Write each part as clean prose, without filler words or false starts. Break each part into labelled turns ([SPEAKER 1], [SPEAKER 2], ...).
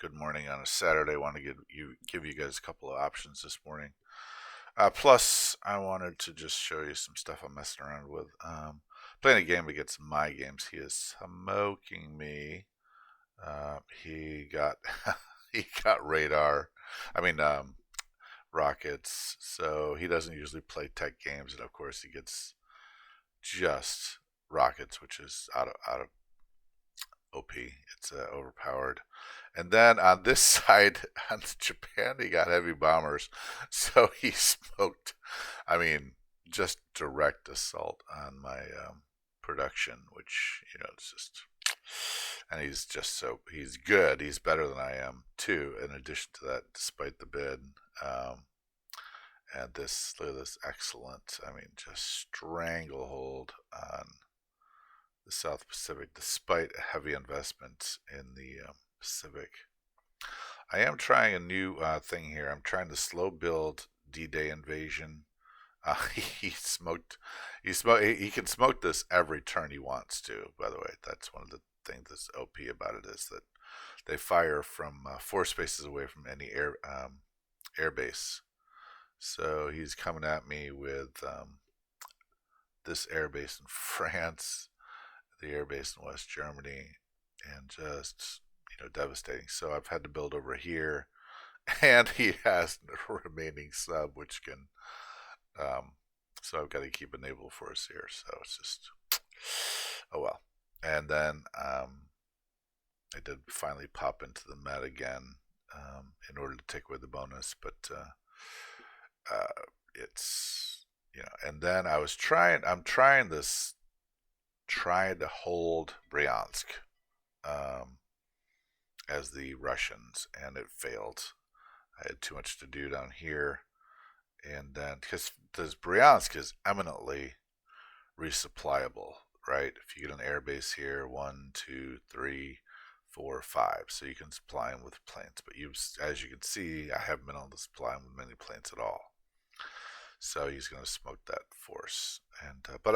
[SPEAKER 1] Good morning on a Saturday. I want to give you guys a couple of options this morning. Plus, I wanted to just show you some stuff I'm messing around with. Playing a game against my games. He is smoking me. He got he got radar. I mean, rockets. So he doesn't usually play tech games, and of course he gets just rockets, which is out of OP. It's overpowered. And then on this side, on Japan, he got heavy bombers. So he smoked, I mean, just direct assault on my production, which, it's just, and he's just he's good. He's better than I am, too, in addition to that, despite the bid. Um, and look at this excellent, I mean, just stranglehold on the South Pacific, despite a heavy investment in the Pacific. I am trying a new thing here. I'm trying to slow build D-Day invasion. He smoked. He can smoke this every turn he wants to. By the way, that's one of the things that's OP about it is that they fire from 4 spaces away from any air base. So he's coming at me with this air base in France, the air base in West Germany, and just devastating. So I've had to build over here, and he has the remaining sub, which can. Um, so I've got to keep a naval force here. So it's just, oh well. And then I did finally pop into the Met again in order to take away the bonus, but it's And then I'm trying this, trying to hold Bryansk. Um, as the Russians, and it failed. I had too much to do down here, and then because this Bryansk is eminently resupplyable, right? If you get an air base here, one, two, three, four, five, so you can supply them with planes. But as you can see, I haven't been able to supply them with many planes at all. So he's going to smoke that force, and but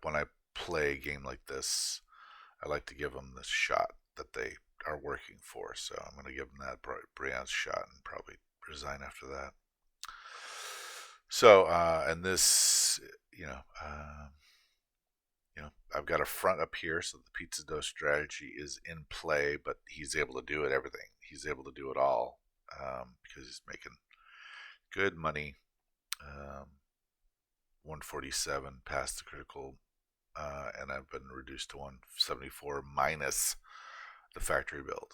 [SPEAKER 1] when I play a game like this, I like to give them the shot that they are working for. So I'm going to give them that Brian's shot and probably resign after that. So and this, I've got a front up here, so the pizza dough strategy is in play, but he's able to do it everything. He's able to do it all because he's making good money. 147 past the critical, and I've been reduced to 174 minus the factory build.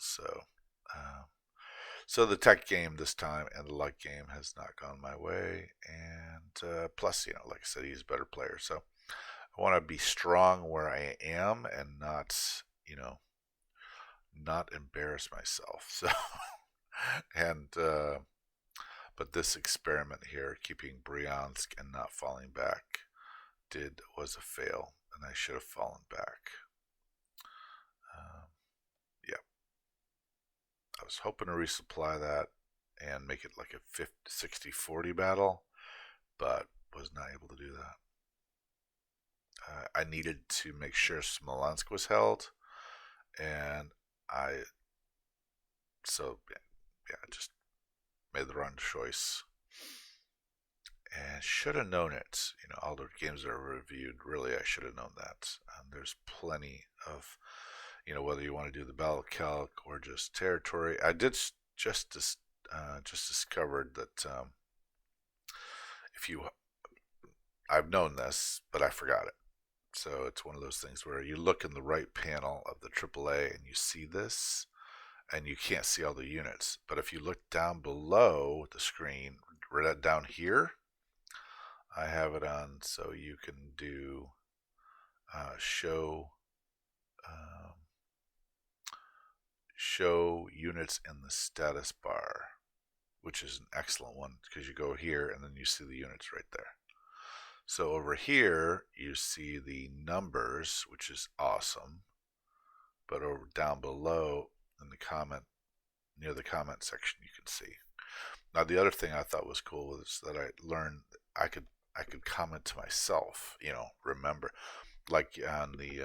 [SPEAKER 1] So the tech game this time and the luck game has not gone my way. And plus, like I said, he's a better player. So I want to be strong where I am and not embarrass myself. So and but this experiment here, keeping Bryansk and not falling back, was a fail, and I should have fallen back. Yeah, I was hoping to resupply that and make it like a 50, 60-40 battle, but was not able to do that. I needed to make sure Smolensk was held, and I just made the wrong choice and should have known it. All the games that are reviewed, really, I should have known that. There's plenty of, whether you want to do the battle calc or just territory. I did just discovered that if you, I've known this, but I forgot it. So it's one of those things where you look in the right panel of the AAA and you see this, and you can't see all the units. But if you look down below the screen, right down here, I have it on so you can do um, show units in the status bar, which is an excellent one because you go here and then you see the units right there. So over here you see the numbers, which is awesome. But over down below in the comment, near the comment section, you can see. Now the other thing I thought was cool was that I learned I could comment to myself. Remember, like on the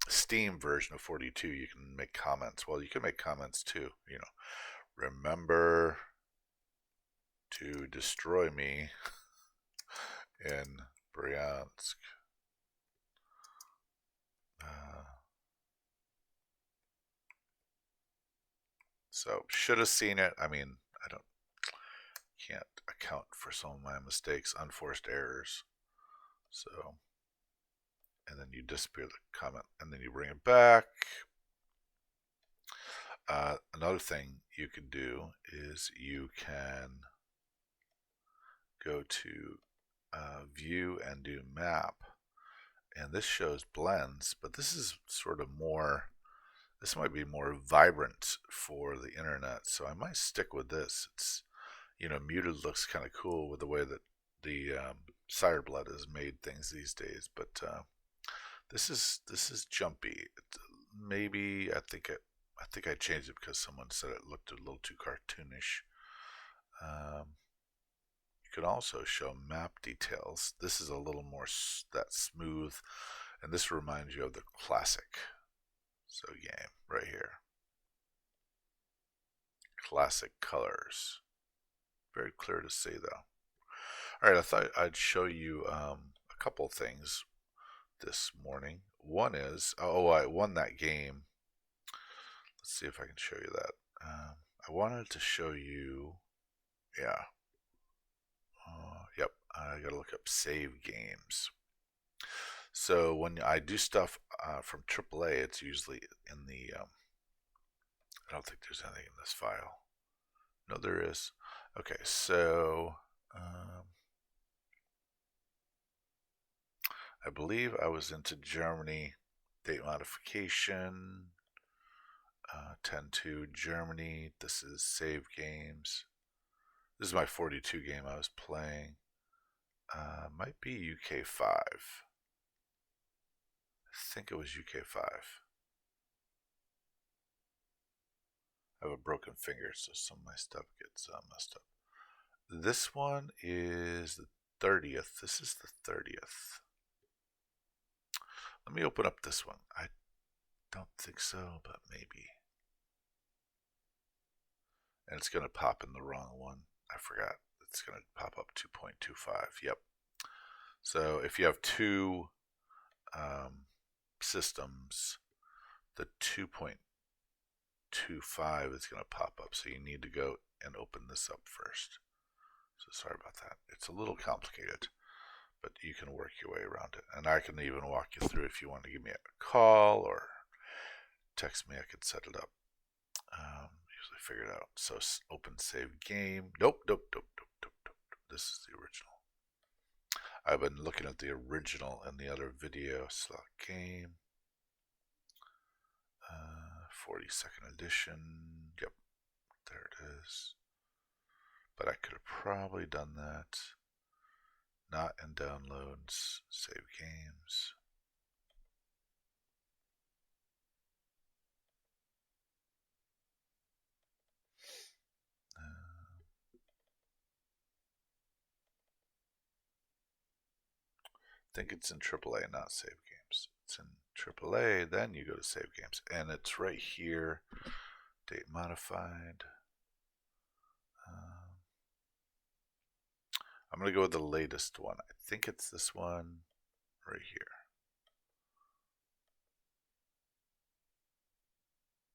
[SPEAKER 1] Steam version of 42, you can make comments. Well, you can make comments too. Remember to destroy me in Bryansk. So should have seen it. I mean, can't account for some of my mistakes, unforced errors. So, and then you disappear the comment, and then you bring it back. Another thing you can do is you can go to view and do map, and this shows blends, but this is sort of more, this might be more vibrant for the internet, so I might stick with this. It's, muted looks kind of cool with the way that the Cireblood has made things these days, but this is jumpy. Maybe I think I changed it because someone said it looked a little too cartoonish. You can also show map details. This is a little more that smooth, and this reminds you of the classic game right here. Classic colors. Very clear to see though. Alright, I thought I'd show you a couple things this morning. One is, I won that game. Let's see if I can show you that. I wanted to show you, yeah. Yep, I gotta look up save games. So when I do stuff from AAA, it's usually in the, I don't think there's anything in this file. No, there is. Okay, so I believe I was into Germany, date modification, 10-2 Germany. This is save games. This is my 42 game I was playing. Might be UK 5. I think it was UK 5. I have a broken finger, so some of my stuff gets messed up. This one is the 30th. This is the 30th. Let me open up this one. I don't think so, but maybe. And it's going to pop in the wrong one. I forgot. It's going to pop up 2.25. Yep. So if you have two systems, the 2.25 is going to pop up. So you need to go and open this up first. So sorry about that. It's a little complicated, but you can work your way around it. And I can even walk you through if you want to give me a call or text me. I could set it up. Usually figure it out. So open save game. Nope. This is the original. I've been looking at the original in the other video. Select game. 42nd edition. Yep, there it is. But I could have probably done that. Not in downloads. Save games. I think it's in AAA, not save games. It's in AAA, then you go to save games. And it's right here. Date modified. I'm going to go with the latest one. I think it's this one right here.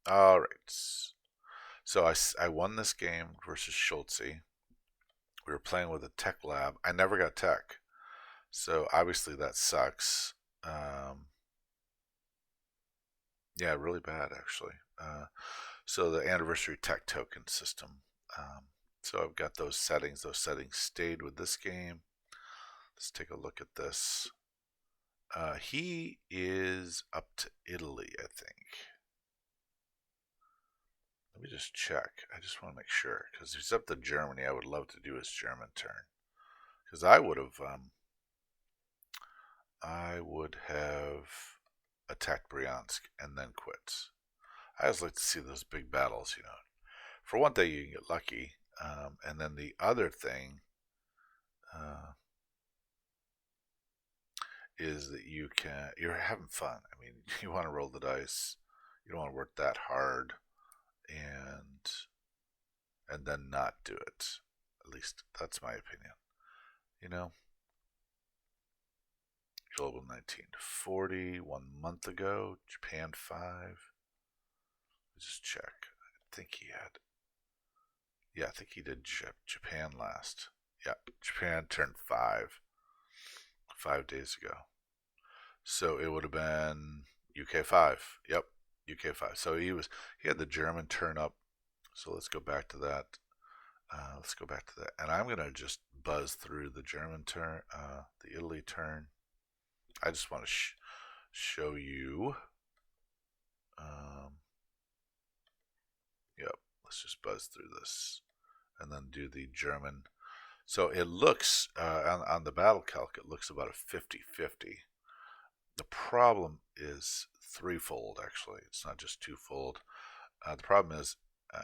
[SPEAKER 1] Alright. So I won this game versus Schultze. We were playing with a tech lab. I never got tech. So obviously that sucks. Yeah, really bad actually. So the anniversary tech token system. So I've got those settings. Those settings stayed with this game. Let's take a look at this. He is up to Italy, I think. Let me just check. I just want to make sure, because he's up to Germany. I would love to do his German turn, because I would have attacked Bryansk and then quit. I always like to see those big battles, For one thing, you can get lucky, and then the other thing is that you're having fun. I mean, you want to roll the dice. You don't want to work that hard and then not do it. At least that's my opinion. You know, Global 1940, 1 month ago, Japan 5. Let's just check. I think he had. Yeah, I think he did Japan last. Yeah, Japan turned 5 days ago. So it would have been UK 5. Yep, UK 5. So he had the German turn up. So let's go back to that. And I'm gonna just buzz through the German turn, the Italy turn. I just want to show you. Yep, let's just buzz through this, and then do the German. So it looks on the battle calc, it looks about a 50-50. The problem is threefold. Actually, it's not just twofold. The problem is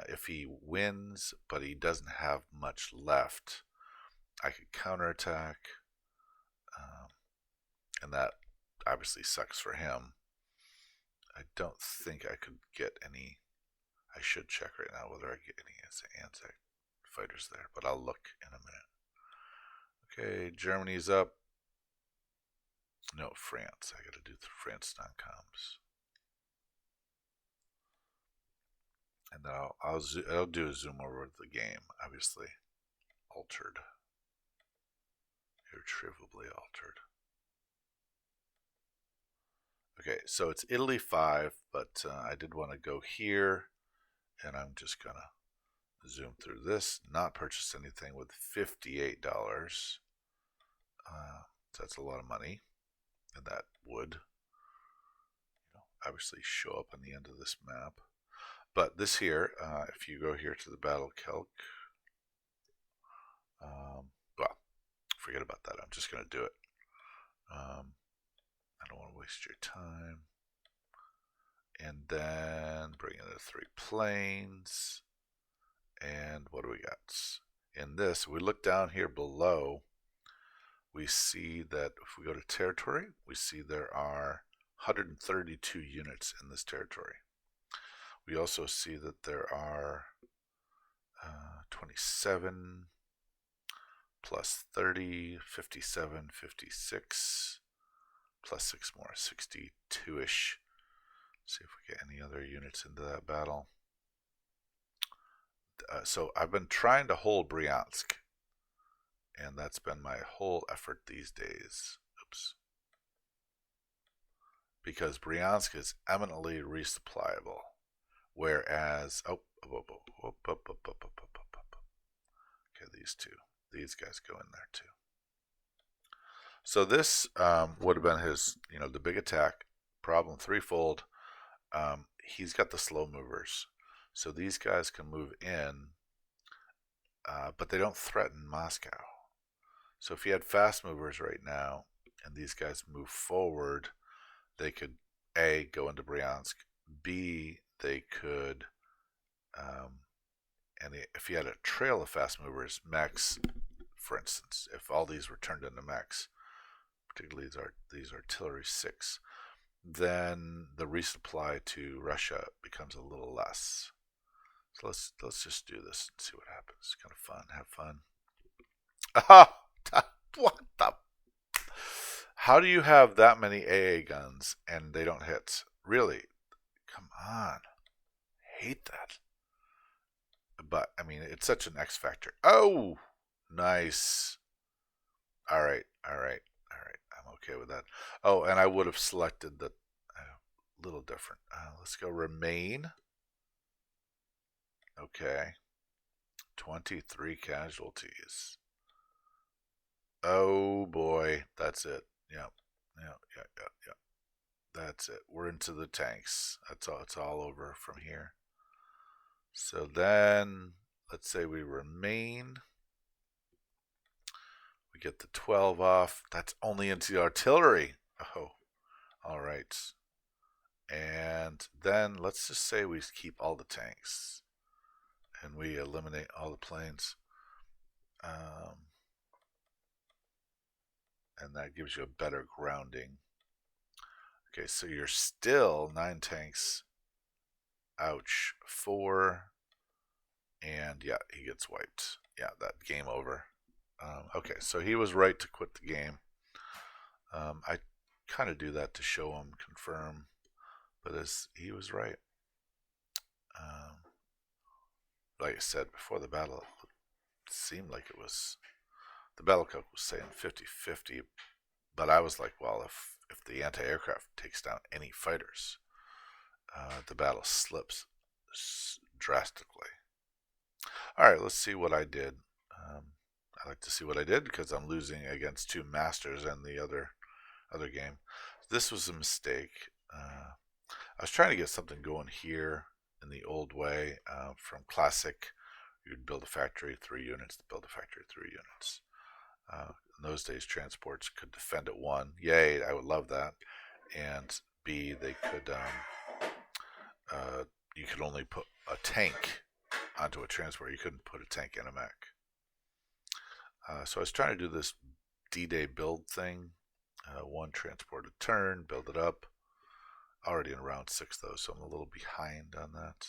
[SPEAKER 1] if he wins, but he doesn't have much left, I could counterattack, and that obviously sucks for him. I don't think I could get any. I should check right now whether I get any Anzac fighters there, but I'll look in a minute. Okay, Germany's up. No, France. I gotta do the France non-coms. And then I'll do a zoom over of the game, obviously. Altered. Irretrievably altered. Okay, so it's Italy 5, but I did want to go here, and I'm just gonna zoom through this. Not purchase anything with $58. So that's a lot of money, and that would, obviously show up on the end of this map. But this here, if you go here to the battle calc, well, forget about that. I'm just going to do it. I don't want to waste your time. And then bring in the 3 planes. And what do we got? In this, we look down here below, we see that if we go to territory, we see there are 132 units in this territory. We also see that there are 27 plus 30, 57, 56, plus 6 more, 62-ish. See if we get any other units into that battle. So I've been trying to hold Bryansk, and that's been my whole effort these days. Oops. Because Bryansk is eminently resupplyable, whereas okay, these guys go in there too. So this would have been his, the big attack. Problem threefold. He's got the slow movers, so these guys can move in, but they don't threaten Moscow. So if he had fast movers right now, and these guys move forward, they could A, go into Bryansk, B, they could, and if he had a trail of fast movers, mechs, for instance, if all these were turned into mechs, particularly these artillery 6, then the resupply to Russia becomes a little less. So let's just do this and see what happens. It's kind of fun. Have fun. What the? How do you have that many AA guns and they don't hit? Really? Come on. I hate that. But I mean, it's such an X factor. Oh, nice. All right. I'm okay with that. Oh, and I would have selected the little different. Let's go remain. Okay. 23 casualties. Oh boy, that's it. Yep. That's it. We're into the tanks. That's all. It's all over from here. So then, let's say we remain. We get the 12 off. That's only into the artillery. Oh, all right. And then let's just say we keep all the tanks and we eliminate all the planes. and that gives you a better grounding. Okay, so you're still 9 tanks. Ouch. 4. And yeah, he gets wiped. Yeah, that game over. Okay, so he was right to quit the game. I kind of do that to show him, confirm, but he was right. Um, like I said before the battle, it seemed like it was the battle cook was saying 50-50, but I was like, well, if the anti-aircraft takes down any fighters, the battle slips drastically. All right, let's see what I did. Um, I like to see what I did because I'm losing against 2 masters in the other game. This was a mistake. I was trying to get something going here in the old way. From classic, you'd build a factory, 3 units, build a factory, 3 units. In those days, transports could defend at 1. Yay, I would love that. And B, they could you could only put a tank onto a transport. You couldn't put a tank in a mech. So I was trying to do this D-Day build thing. 1 transport a turn, build it up. Already in round 6 though, so I'm a little behind on that.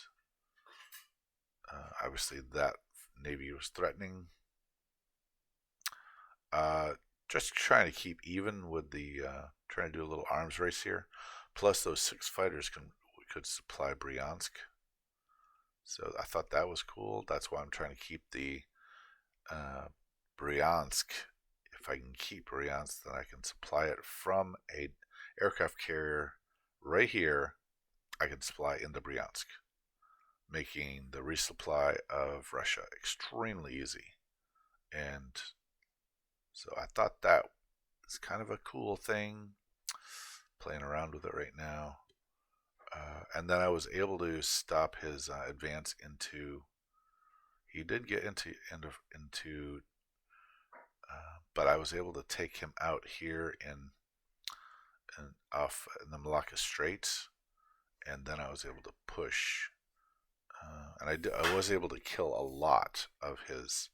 [SPEAKER 1] Obviously that Navy was threatening. Just trying to keep even with the trying to do a little arms race here. Plus those 6 fighters could supply Bryansk. So I thought that was cool. That's why I'm trying to keep the Bryansk. If I can keep Bryansk, then I can supply it from a aircraft carrier right here. I can supply into Bryansk, making the resupply of Russia extremely easy. And so I thought that was kind of a cool thing, playing around with it right now. And then I was able to stop his advance into. He did get into, but I was able to take him out here off in the Malacca Straits, and then I was able to push, and I was able to kill a lot of his,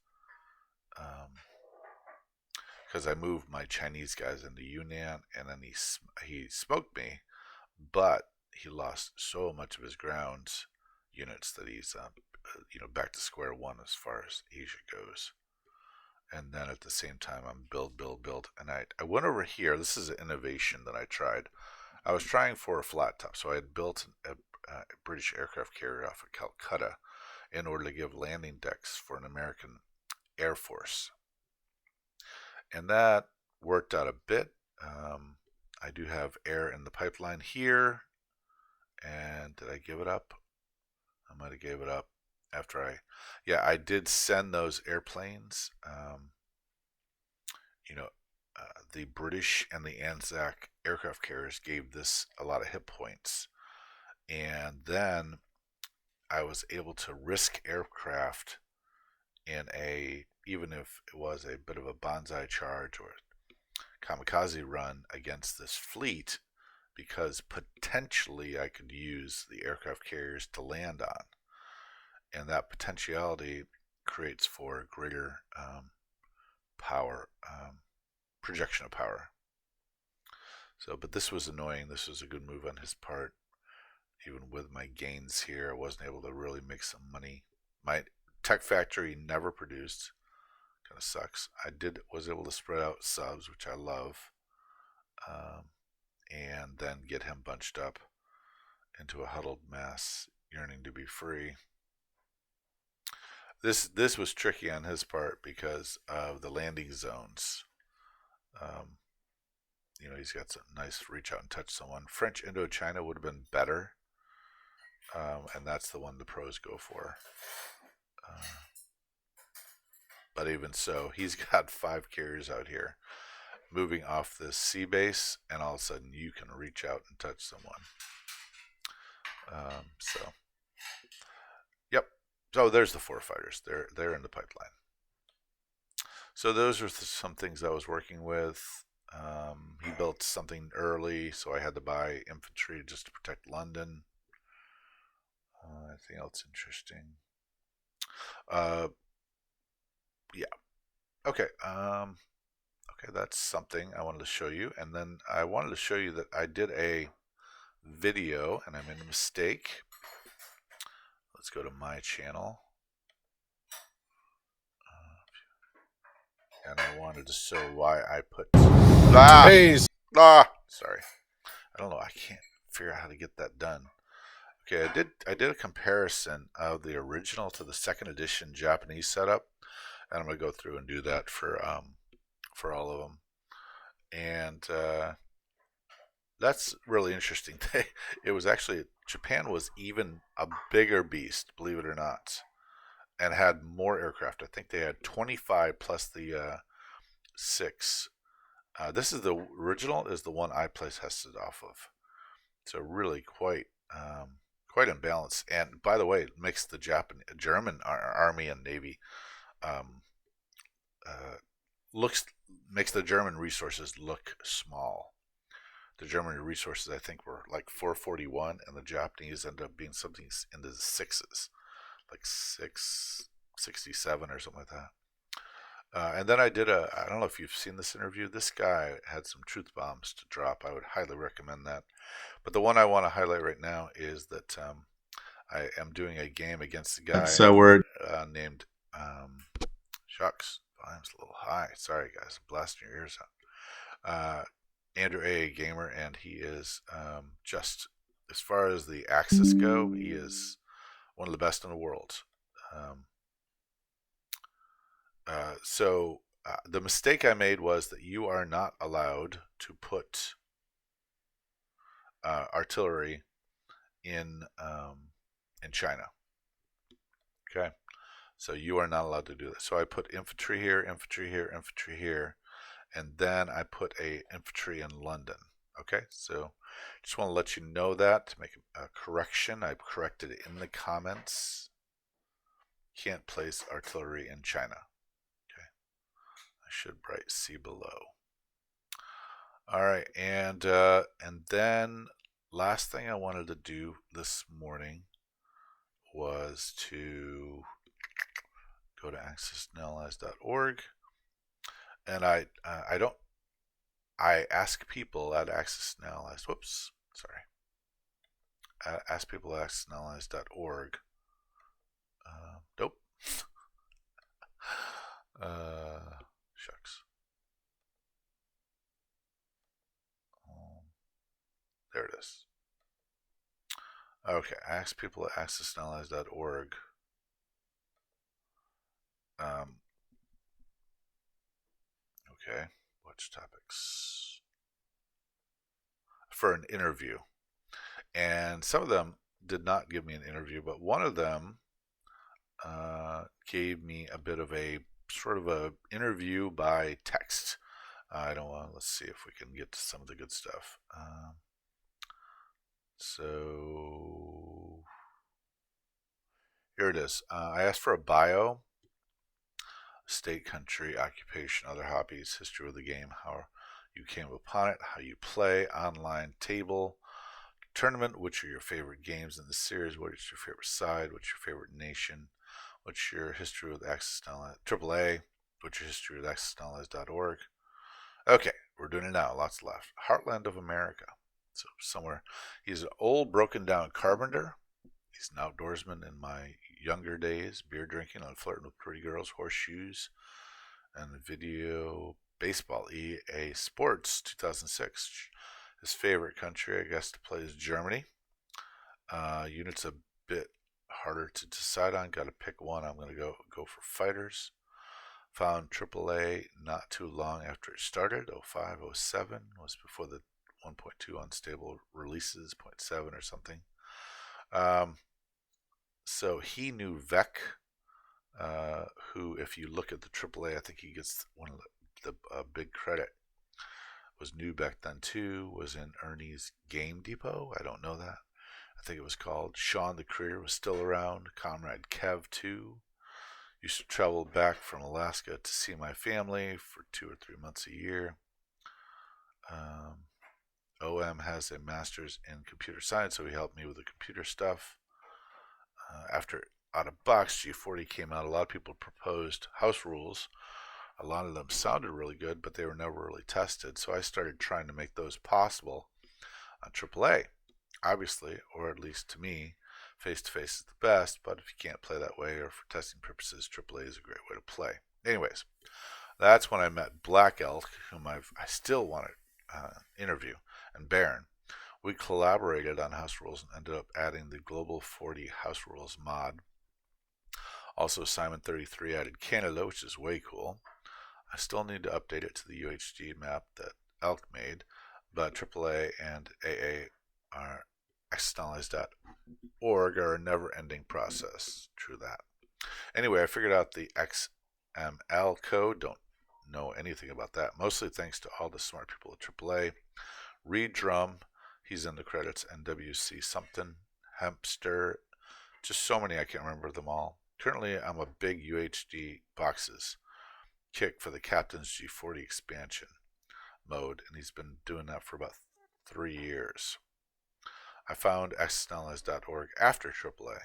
[SPEAKER 1] because I moved my Chinese guys into Yunnan, and then he smoked me, but he lost so much of his ground units that he's back to square one as far as Asia goes. And then at the same time, I'm build, and I went over here. This is an innovation that I tried. I was trying for a flat top, so I had built a British aircraft carrier off of Calcutta in order to give landing decks for an American Air Force, and that worked out a bit. I do have air in the pipeline here, and did I give it up? I might have gave it up after I did send those airplanes. The British and the Anzac aircraft carriers gave this a lot of hit points, and then I was able to risk aircraft in even if it was a bit of a banzai charge or kamikaze run against this fleet, because potentially I could use the aircraft carriers to land on, and that potentiality creates for greater power, projection of power. So, but this was annoying. This was a good move on his part. Even with my gains here, I wasn't able to really make some money. My tech factory never produced. Kind of sucks. Was able to spread out subs, which I love, and then get him bunched up into a huddled mass, yearning to be free. This was tricky on his part because of the landing zones. He's got some nice reach out and touch someone. French Indochina would have been better, and that's the one the pros go for. But even so, he's got 5 carriers out here moving off this sea base, and all of a sudden you can reach out and touch someone. Yep. So there's the 4 fighters. They're in the pipeline. So those are some things I was working with. He built something early, so I had to buy infantry just to protect London. Anything else interesting? Yeah. Okay. Okay. Okay, that's something I wanted to show you. And then I wanted to show you that I did a video and I made a mistake. Let's go to my channel. And I wanted to show why I put... Sorry. I don't know. I can't figure out how to get that done. Okay, I did a comparison of the original to the second edition Japanese setup, and I'm gonna go through and do that for all of them. And that's really interesting. It was actually, Japan was even a bigger beast, believe it or not, and had more aircraft. I think they had 25 plus the 6. This is the original, is the one I place tested off of. So really quite imbalanced. And by the way, it makes the German army and navy makes the German resources look small. The German resources, I think, were like 441, and the Japanese end up being something in the sixes, like 667 or something like that. And then I don't know if you've seen this interview. This guy had some truth bombs to drop. I would highly recommend that. But the one I want to highlight right now is that I am doing a game against a guy named Shucks. Volume's a little high. Sorry, guys. I'm blasting your ears out. Andrew A. Gamer, and he is just, as far as the Axis go, he is one of the best in the world. So the mistake I made was that you are not allowed to put artillery in China. Okay, so you are not allowed to do that. So I put infantry here, infantry here, infantry here, and then I put a infantry in London. Okay, so just want to let you know that, to make a correction. I've corrected it in the comments. Can't place artillery in China. Okay, I should write see below. All right, and then last thing I wanted to do this morning was to go to accessandallies.org, and I ask people at Access and Allies. Whoops, sorry. I ask people at accessandallies.org. Nope. Shucks. There it is. Okay, I ask people at accessandallies.org. Okay, watch topics for an interview, and some of them did not give me an interview, but one of them gave me a bit of a sort of a interview by text. I don't want. Let's see if we can get to some of the good stuff. So here it is. I asked for a bio, state, country, occupation, other hobbies, history of the game, how you came upon it, how you play, online table, tournament, which are your favorite games in the series, what is your favorite side, what's your favorite nation, what's your history with Access and Allies, AAA, what's your history with accessandallies.org. Okay, we're doing it now, lots left. Heartland of America. So somewhere, he's an old broken down carpenter. He's an outdoorsman in my younger days, beer drinking and flirting with pretty girls, horseshoes, and video baseball, EA Sports 2006. His favorite country, I guess, to play is Germany. Units a bit harder to decide on. Got to pick one. I'm going to go for fighters. Found AAA not too long after it started. 05, 07 was before the 1.2 unstable releases, 0.7 or something. So he knew Vec, who, if you look at the AAA, I think he gets one of the big credit. Was new back then too. Was in Ernie's Game Depot. I don't know that. I think it was called. Sean the Creator was still around. Comrade Kev too. Used to travel back from Alaska to see my family for 2 or 3 months a year. OM has a master's in computer science, so he helped me with the computer stuff. After Out of Box G40 came out, a lot of people proposed house rules A lot of them sounded really good, but they were never really tested. So I started trying to make those possible on AAA, obviously, or at least to me, face to face is the best. But if you can't play that way or for testing purposes, AAA is a great way to play. Anyways, that's when I met Black Elk, whom I still want to interview, and Baron. We collaborated on house rules and ended up adding the Global 40 house rules mod. Also, Simon 33 added Canada, which is way cool. I still need to update it to the UHD map that Elk made, but AAA and AA are externalized.org are a never-ending process. True that. Anyway, I figured out the XML code. Don't know anything about that. Mostly thanks to all the smart people at AAA. Reed Drum, he's in the credits, and WC something, Hempster, just so many I can't remember them all. Currently, I'm a big UHD boxes kick for the Captain's G40 expansion mode, and he's been doing that for about 3 years. I found xanalyze.org after AAA.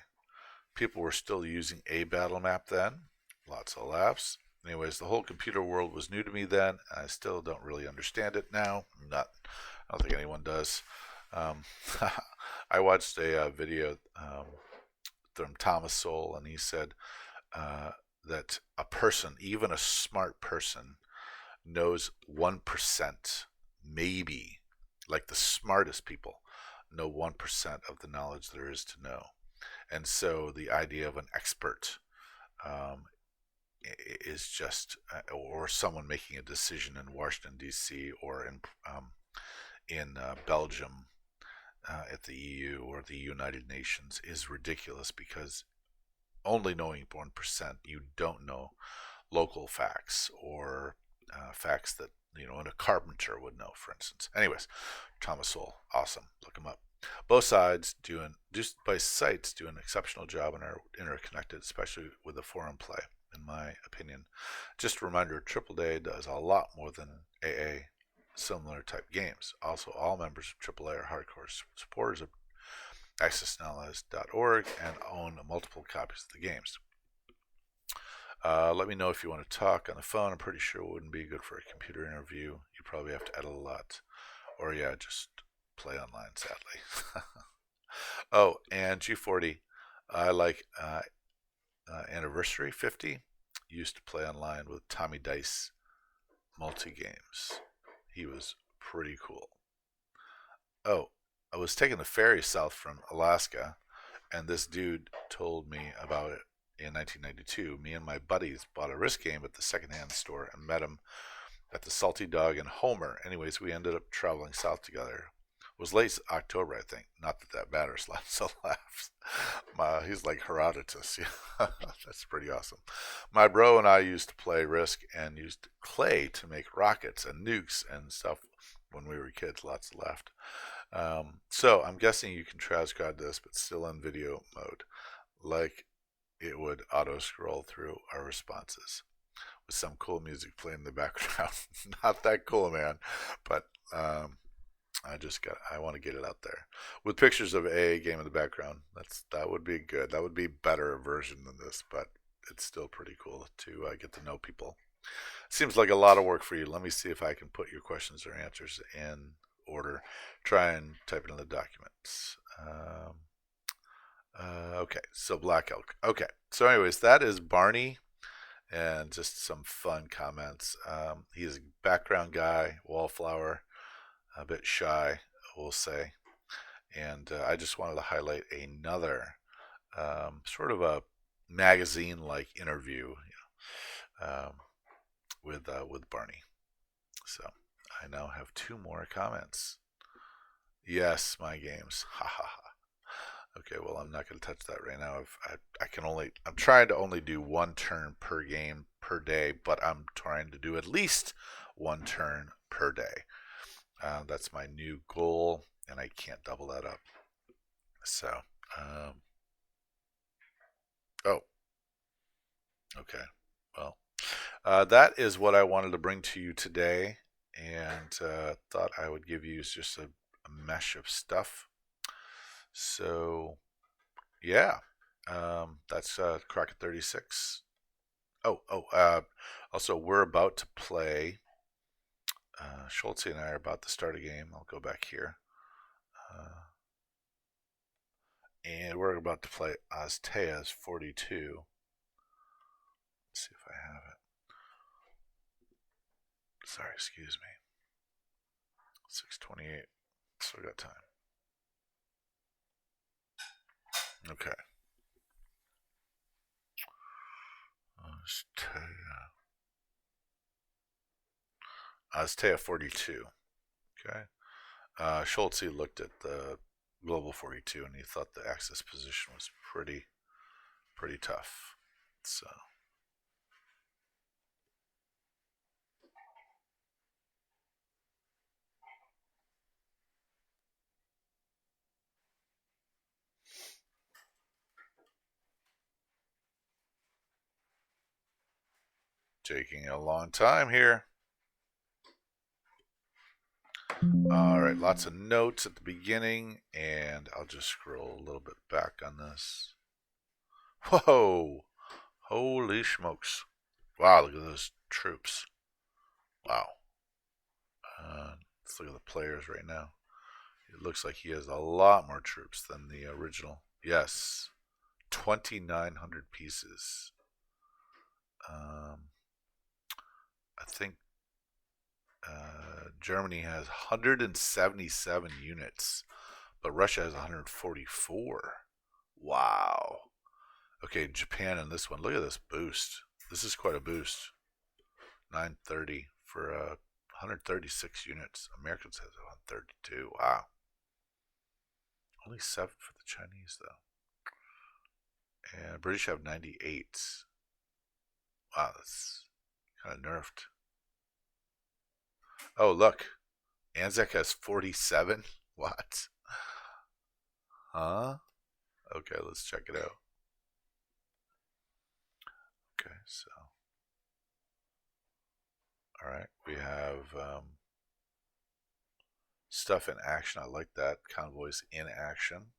[SPEAKER 1] People were still using a battle map then. Lots of laughs. Anyways, the whole computer world was new to me then, and I still don't really understand it now. I don't think anyone does. I watched a video from Thomas Sowell, and he said that a person, even a smart person, knows 1%, maybe, like the smartest people, know 1% of the knowledge there is to know. And so the idea of an expert is just, or someone making a decision in Washington, D.C., or in Belgium at the EU or the United Nations is ridiculous, because only knowing 1%, you don't know local facts or facts that a carpenter would know, for instance. Anyways, Thomas Sowell, awesome. Look him up. Both sides do an exceptional job and are interconnected, especially with the forum play, in my opinion. Just a reminder, AAA does a lot more than AA similar type games. Also, all members of AAA are hardcore supporters of accessanalyze.org and own multiple copies of the games. Let me know if you want to talk on the phone. I'm pretty sure it wouldn't be good for a computer interview. You probably have to edit a lot. Or yeah, just play online, sadly. Oh, and G40, I like Anniversary 50. Used to play online with Tommy Dice multi-games. He was pretty cool. Oh, I was taking the ferry south from Alaska, and this dude told me about it in 1992. Me and my buddies bought a Risk game at the secondhand store and met him at the Salty Dog in Homer. Anyways, we ended up traveling south together. It was late October, I think. Not that matters. Lots of laughs. He's like Herodotus. That's pretty awesome. My bro and I used to play Risk and used clay to make rockets and nukes and stuff when we were kids. Lots of laughed. So I'm guessing you can transcribe this, but still in video mode, like it would auto scroll through our responses with some cool music playing in the background. Not that cool, man, but I want to get it out there with pictures of a game in the background. That would be good. That would be better version than this, but it's still pretty cool to get to know people. Seems like a lot of work for you. Let me see if I can put your questions or answers in order. Try and type it in the documents. Okay, so Black Elk. Okay, so anyways, that is Barnee, and just some fun comments. He's a background guy, wallflower, a bit shy, we'll say. And I just wanted to highlight another sort of a magazine-like interview with Barnee. So I now have 2 more comments. Yes, my games. Ha ha ha. Okay, well, I'm not going to touch that right now. I'm trying to only do 1 turn per game per day, but I'm trying to do at least 1 turn per day. That's my new goal, and I can't double that up. So, oh, okay. Well, that is what I wanted to bring to you today, and thought I would give you just a mesh of stuff. So, yeah, that's Crockett 36. Also, we're about to play. Schultze and I are about to start a game. I'll go back here. And we're about to play Azteas 42. Let's see if I have it. Sorry, excuse me. 6:28. Still got time. Okay. Aztea 42. Okay. Schultze looked at the Global 42 and he thought the axis position was pretty tough. So taking a long time here. All right, lots of notes at the beginning, and I'll just scroll a little bit back on this. Whoa! Holy smokes. Wow, look at those troops. Wow. Let's look at the players right now. It looks like he has a lot more troops than the original. Yes. 2,900 pieces. I think Germany has 177 units, but Russia has 144. Wow. Okay, Japan in this one. Look at this boost. This is quite a boost. 930 for 136 units. Americans has 132. Wow. Only 7 for the Chinese, though. And British have 98. Wow, that's kind of nerfed. Oh, look. Anzac has 47. What? Huh? Okay, let's check it out. Okay, so. Alright, we have stuff in action. I like that. Convoys in action.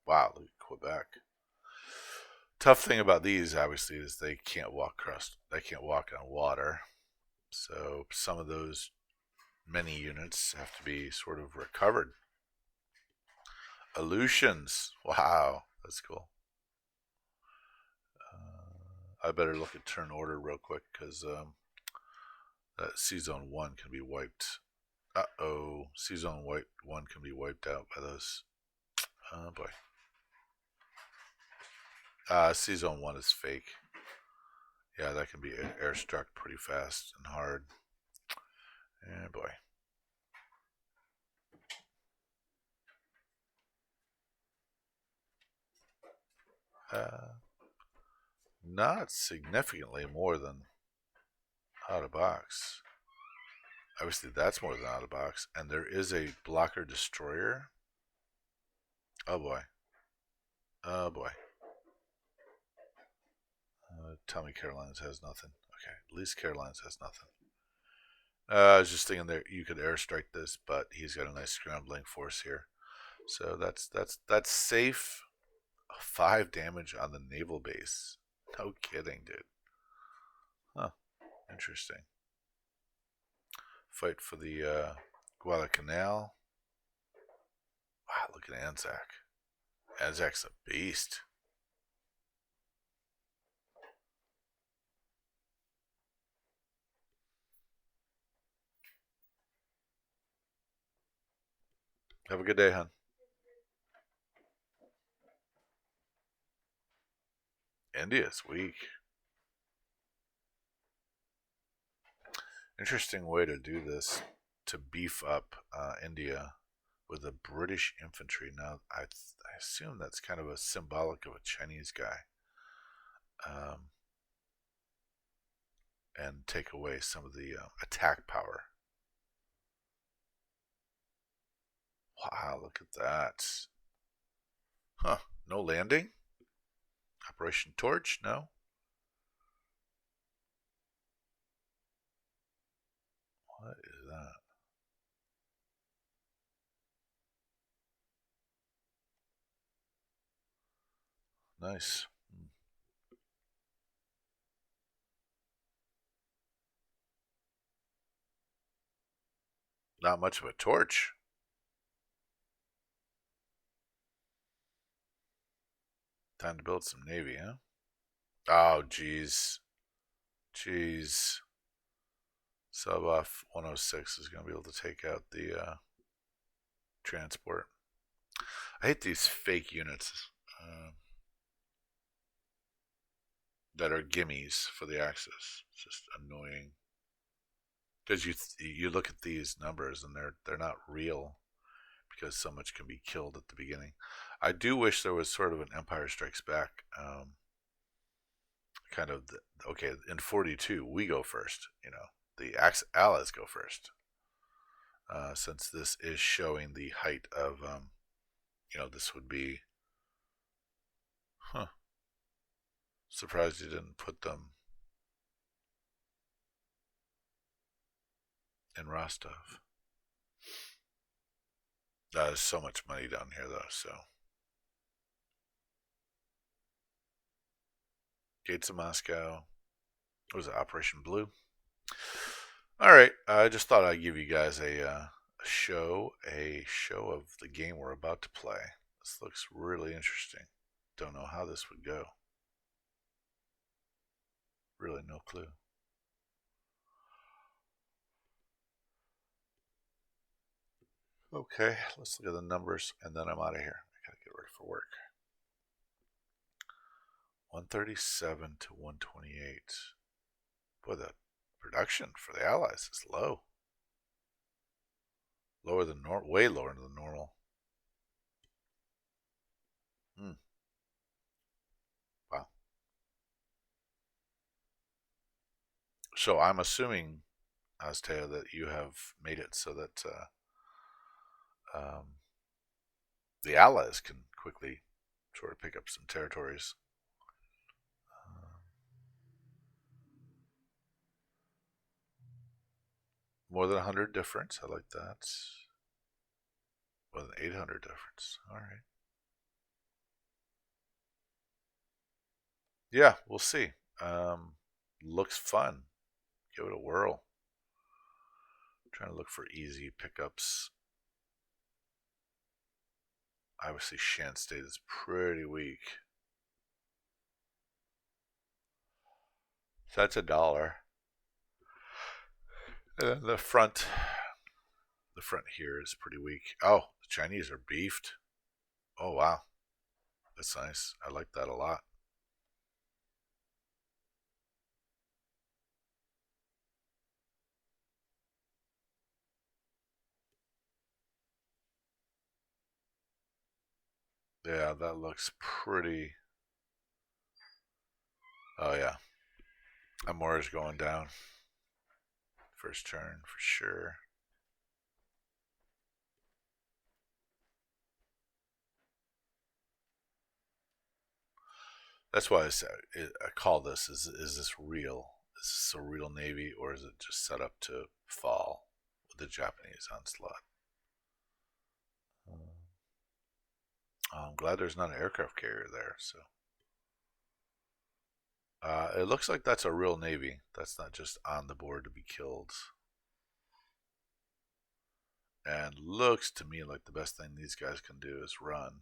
[SPEAKER 1] Wow, look at Quebec. Tough thing about these, obviously, is they can't walk on water. So some of those many units have to be sort of recovered. Aleutians. Wow, that's cool. I better look at turn order real quick because that Sea Zone 1 can be wiped. Uh-oh. Sea Zone 1 can be wiped out by those. Oh, boy. Sea Zone 1 is fake. Yeah, that can be airstruck pretty fast and hard. Yeah, boy. Not significantly more than out of box. Obviously, that's more than out of box. And there is a blocker destroyer. Oh boy. Oh boy. Tommy Carolines has nothing. Okay, at least Carolines has nothing. I was just thinking that you could airstrike this, but he's got a nice scrambling force here. So that's safe. 5 damage on the naval base. No kidding, dude. Huh. Interesting. Fight for the Guadalcanal. Wow, look at Anzac. Anzac's a beast. Have a good day, hon. India's weak. Interesting way to do this, to beef up India with the British infantry. Now, I assume that's kind of a symbolic of a Chinese guy. And take away some of the attack power. Wow, look at that. Huh, no landing? Operation Torch? No? What is that? Nice. Not much of a torch. Time to build some navy, huh? Oh, jeez. Jeez. Sub off 106 is going to be able to take out the transport. I hate these fake units that are gimmies for the Axis. It's just annoying because you look at these numbers and they're not real because so much can be killed at the beginning. I do wish there was sort of an Empire Strikes Back kind of okay, in 42 we go first, the Allies go first, since this is showing the height of this would be, huh, surprised you didn't put them in Rostov. That is so much money down here though. So Gates of Moscow, what was it, Operation Blue? All right, I just thought I'd give you guys a show of the game we're about to play. This looks really interesting. Don't know how this would go. Really, no clue. Okay, let's look at the numbers, and then I'm out of here. I gotta get ready for work. 137 to 128. Boy, the production for the Allies is low. Lower than normal, way lower than normal. Wow. So I'm assuming, Aztea, that you have made it so that um, the Allies can quickly sort of pick up some territories. More than 100 difference. I like that. More than 800 difference. All right. Yeah, we'll see. Looks fun. Give it a whirl. I'm trying to look for easy pickups. Obviously, Shan State is pretty weak. So that's $1. And then the front here is pretty weak. Oh, the Chinese are beefed. Oh wow, that's nice. I like that a lot. Yeah, that looks pretty. Oh yeah, Amora's going down. First turn for sure. That's why I call this, is this real? Is this a real Navy, or is it just set up to fall with the Japanese onslaught? I'm glad there's not an aircraft carrier there. So it looks like that's a real Navy. That's not just on the board to be killed. And looks to me like the best thing these guys can do is run.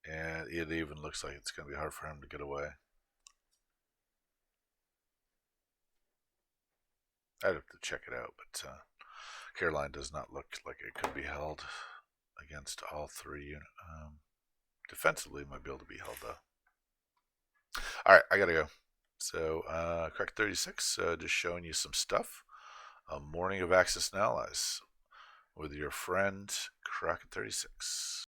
[SPEAKER 1] And it even looks like it's going to be hard for him to get away. I'd have to check it out, but Caroline does not look like it could be held against all three. Defensively, it might be able to be held though. All right, I gotta go. So, Crack 36, just showing you some stuff. A morning of Axis and Allies with your friend Crack 36.